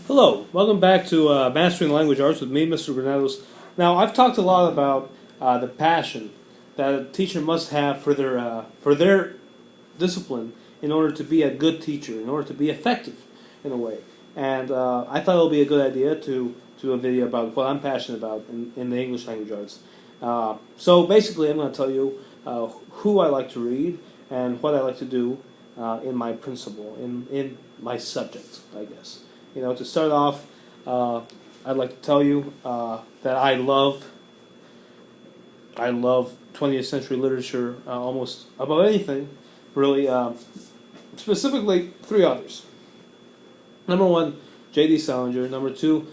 Hello, welcome back to Mastering Language Arts with me, Mr. Granados. Now, I've talked a lot about the passion that a teacher must have for their discipline in order to be a good teacher, in order to be effective in a way. And I thought it would be a good idea to do a video about what I'm passionate about in the English language arts. So basically, I'm going to tell you who I like to read and what I like to do in my principle, in my subject, I guess. To start off, I'd like to tell you that I love 20th century literature almost above anything, really. Specifically, three authors. Number one, J.D. Salinger. Number two,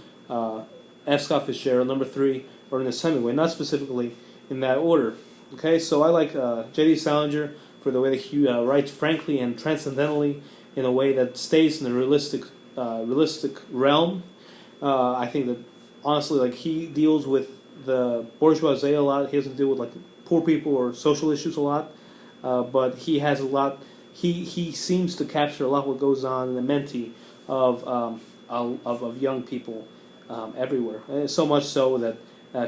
F. Scott Fitzgerald. Number three, Ernest Hemingway. Not specifically in that order. Okay, so I like J.D. Salinger for the way that he writes frankly and transcendentally in a way that stays in the realistic realm. I think that honestly, like he deals with the bourgeoisie a lot. He doesn't deal with like poor people or social issues a lot, but he has a lot. He seems to capture a lot what goes on in the mentee of young people everywhere. And so much so that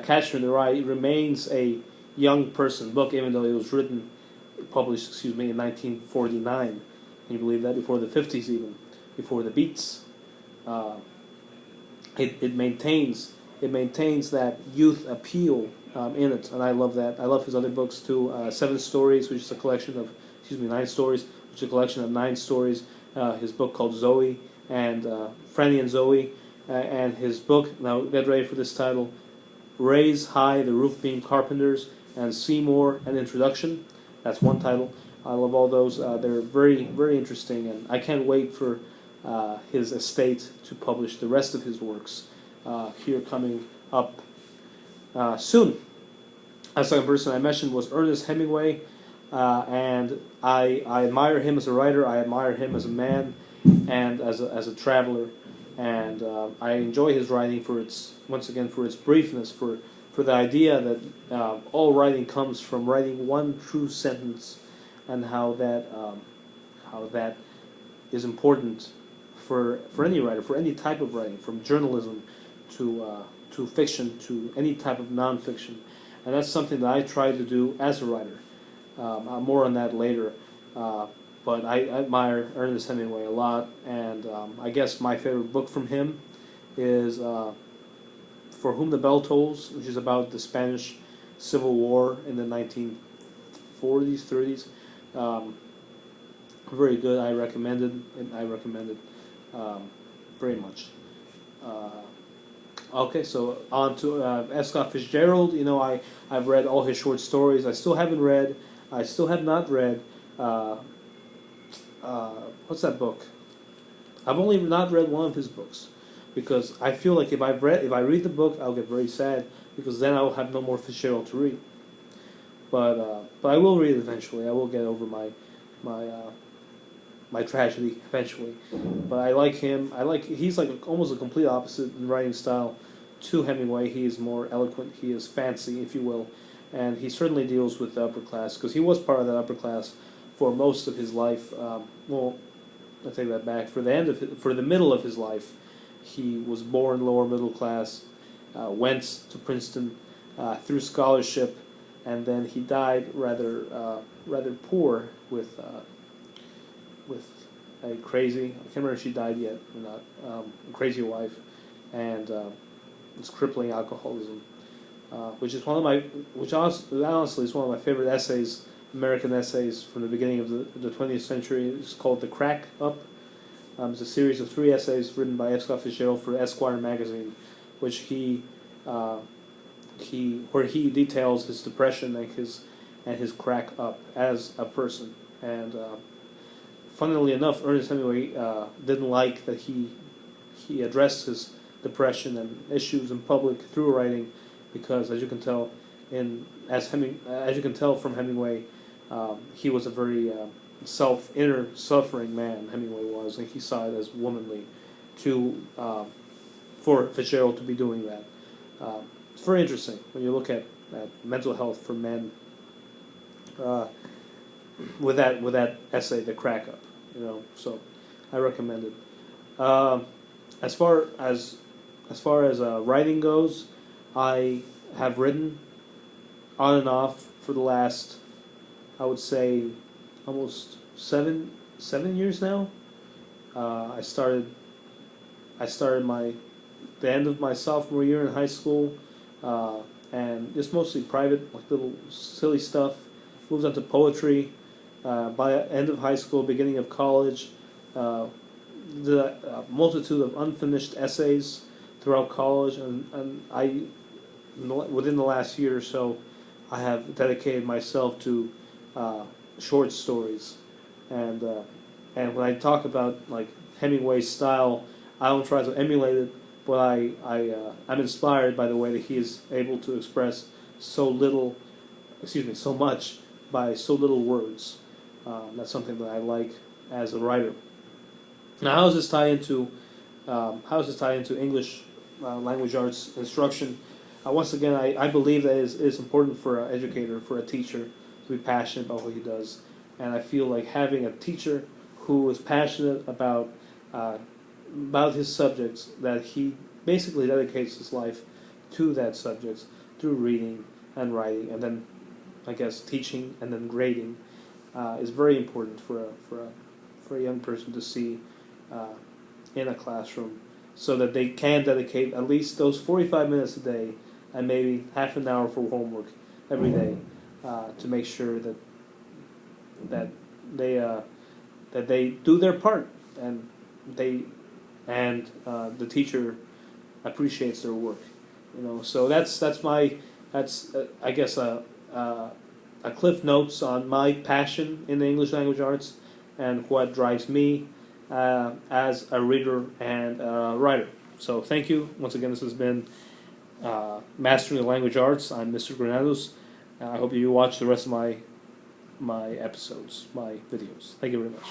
Catcher in the Rye remains a young person book, even though it was published, in 1949. Can you believe that? Before the 50s, even before the Beats. It maintains that youth appeal in it, and I love that. I love his other books too. 7 Stories, which is a collection of 9 stories, which is a collection of 9 stories. His book called Zoe and Franny and Zoe, and his book. Now get ready for this title: Raise High the Roof Beam Carpenters and Seymour: An Introduction. That's one title. I love all those. They're very, very interesting, and I can't wait for his estate to publish the rest of his works here coming up soon. The second person I mentioned was Ernest Hemingway, and I admire him as a writer. I admire him as a man and as a traveler, and I enjoy his writing for its briefness, for the idea that all writing comes from writing one true sentence, and how that is important for any writer, for any type of writing, from journalism to fiction, to any type of nonfiction. And that's something that I try to do as a writer. More on that later. But I admire Ernest Hemingway a lot, and I guess my favorite book from him is For Whom the Bell Tolls, which is about the Spanish Civil War in the 1940s, 30s. Very good. I recommend it very much. Okay, so on to F. Scott Fitzgerald. I've read all his short stories. I still have not read. What's that book? I've only not read one of his books, because I feel like if I read the book, I'll get very sad, because then I will have no more Fitzgerald to read. But I will read it eventually. I will get over my tragedy eventually. But I like him. He's like almost a complete opposite in writing style to Hemingway. He is more eloquent. He is fancy, if you will, and he certainly deals with the upper class, because he was part of that upper class for most of his life. Well, I take that back. For the middle of his life, he was born lower middle class, went to Princeton through scholarship, and then he died rather poor with a crazy, I can't remember if she died yet or not, a crazy wife, and it's crippling alcoholism, which honestly is one of my favorite essays, American essays from the beginning of the 20th century. It's called The Crack Up. It's a series of 3 essays written by F. Scott Fitzgerald for Esquire magazine, which where he details his depression and his crack up as a person. And funnily enough, Ernest Hemingway didn't like that he addressed his depression and issues in public through writing, because as you can tell from Hemingway, he was a very inner suffering man. Hemingway was, and he saw it as womanly for Fitzgerald to be doing that. It's very interesting when you look at mental health for men with that essay, The Crack Up. So I recommend it. as far as writing goes, I have written on and off for the last, I would say, almost seven years now. I started my the end of my sophomore year in high school, and just mostly private, like little silly stuff. Moved on to poetry. By end of high school, beginning of college, the multitude of unfinished essays throughout college, and within the last year or so, I have dedicated myself to short stories, and when I talk about like Hemingway's style, I don't try to emulate it, but I'm inspired by the way that he is able to express so much by so little words. That's something that I like as a writer. Now, how does this tie into English language arts instruction? Once again, I believe that it is important for an educator, for a teacher, to be passionate about what he does, and I feel like having a teacher who is passionate about his subjects, that he basically dedicates his life to that subject through reading and writing, and then I guess teaching and then grading, is very important for a young person to see in a classroom, so that they can dedicate at least those 45 minutes a day and maybe half an hour for homework every day, to make sure that they that they do their part, and the teacher appreciates their work. So that's I guess a cliff notes on my passion in the English language arts and what drives me as a reader and a writer. So thank you once again. This has been Mastering the Language Arts. I'm Mr. Granados. I hope you watch the rest of my episodes, my videos. Thank you very much.